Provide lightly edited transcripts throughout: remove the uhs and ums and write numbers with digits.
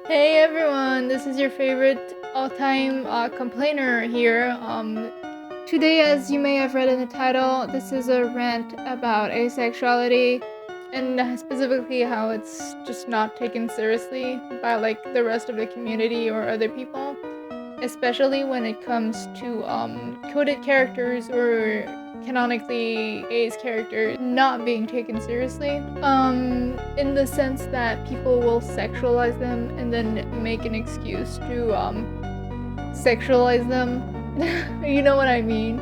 Hey everyone, this is your favorite all-time complainer here. Today, as you may have read in the title, this is a rant about asexuality and specifically how it's just not taken seriously by like the rest of the community or other people, especially when it comes to coded characters or canonically ace characters not being taken seriously. In the sense that people will sexualize them and then make an excuse to sexualize them. You know what I mean?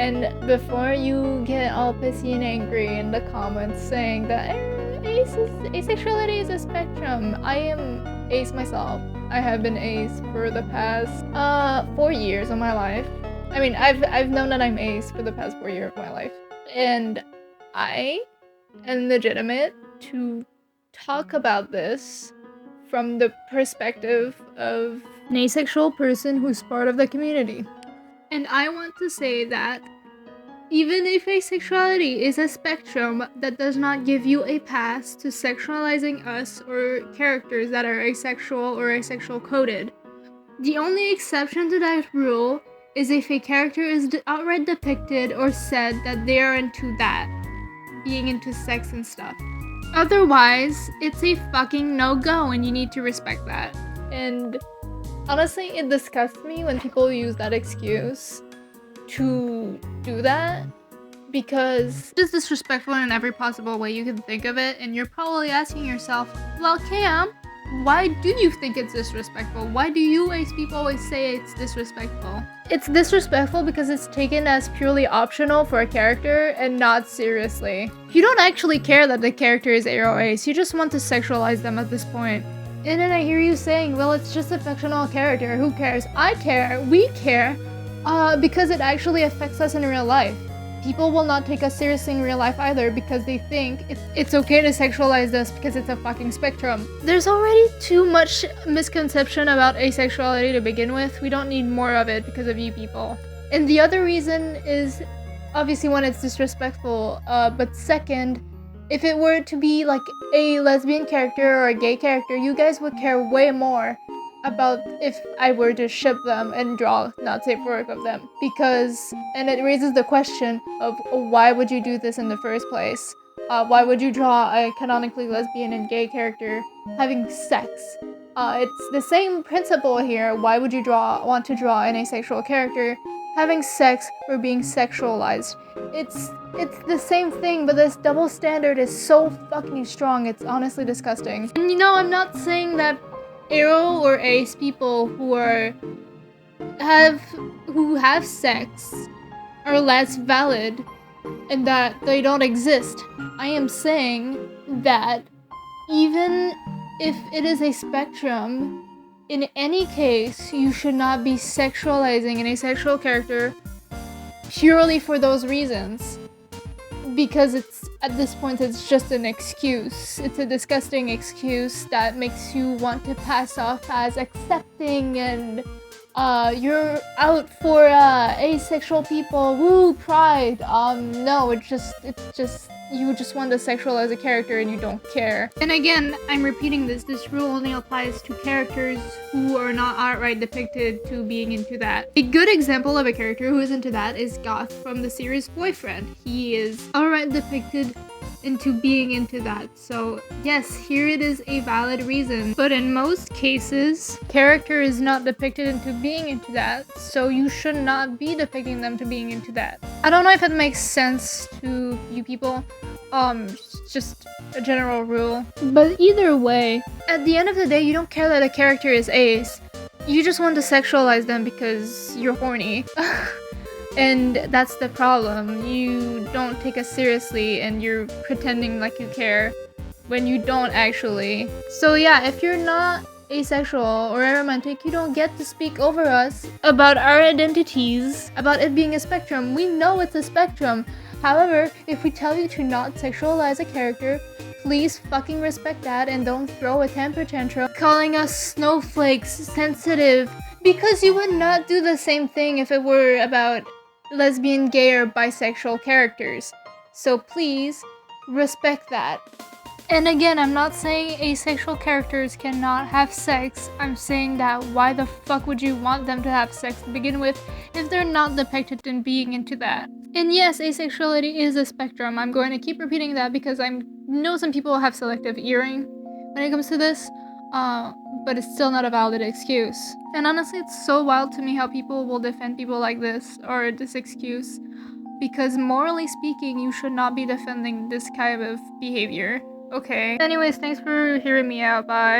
And before you get all pissy and angry in the comments saying that asexuality is a spectrum, I am ace myself. I have been ace for the past 4 years of my life. I mean, I've known that I'm ace for the past 4 years of my life, and I am legitimate to talk about this from the perspective of an asexual person who's part of the community. And I want to say that even if asexuality is a spectrum, that does not give you a pass to sexualizing us or characters that are asexual or asexual coded. The only exception to that rule is if a character is outright depicted or said that they are into that, being into sex and stuff. Otherwise, it's a fucking no-go and you need to respect that. And honestly, it disgusts me when people use that excuse to do that, because it's disrespectful in every possible way you can think of it, and you're probably asking yourself, well, Cam, why do you think it's disrespectful? Why do you ace people always say it's disrespectful? It's disrespectful because it's taken as purely optional for a character and not seriously. You don't actually care that the character is A or ace, you just want to sexualize them at this point. And then I hear you saying, well, it's just a fictional character, who cares? I care, we care, because it actually affects us in real life. People will not take us seriously in real life either because they think it's okay to sexualize us because it's a fucking spectrum. There's already too much misconception about asexuality to begin with. We don't need more of it because of you people. And the other reason is obviously one, it's disrespectful, but second, if it were to be like a lesbian character or a gay character, you guys would care way more about if I were to ship them and draw not safe for work of them. Because, and it raises the question of why would you do this in the first place? Why would you draw a canonically lesbian and gay character having sex? It's the same principle here. Why would you want to draw an asexual character having sex or being sexualized? It's the same thing, but this double standard is so fucking strong, it's honestly disgusting. And you know, I'm not saying that Aro or ace people who have sex are less valid and that they don't exist. I am saying that even if it is a spectrum, in any case, you should not be sexualizing an asexual character purely for those reasons. Because at this point, it's just an excuse. It's a disgusting excuse that makes you want to pass off as accepting and you're out for asexual people. Woo, pride. No, it's just you just want to sexualize a character and you don't care. And again, I'm repeating this rule only applies to characters who are not outright depicted to being into that. A good example of a character who is into that is Goth from the series Boyfriend. He is outright depicted into being into that. So yes, here it is a valid reason. But in most cases, character is not depicted into being into that, so you should not be depicting them to being into that. I don't know if it makes sense to you people. Just a general rule. But either way, at the end of the day, you don't care that a character is ace. You just want to sexualize them because you're horny. And that's the problem. You don't take us seriously and you're pretending like you care when you don't actually. So yeah, if you're not asexual or aromantic, you don't get to speak over us about our identities, about it being a spectrum. We know it's a spectrum. However, if we tell you to not sexualize a character, please fucking respect that and don't throw a temper tantrum calling us snowflakes, sensitive, because you would not do the same thing if it were about lesbian, gay, or bisexual characters. So please respect that. And again, I'm not saying asexual characters cannot have sex. I'm saying that why the fuck would you want them to have sex to begin with if they're not depicted in being into that? And yes, asexuality is a spectrum. I'm going to keep repeating that because I know some people have selective hearing when it comes to this, but it's still not a valid excuse. And honestly, it's so wild to me how people will defend people like this or this excuse, because morally speaking, you should not be defending this kind of behavior. Okay. Anyways, thanks for hearing me out. Bye.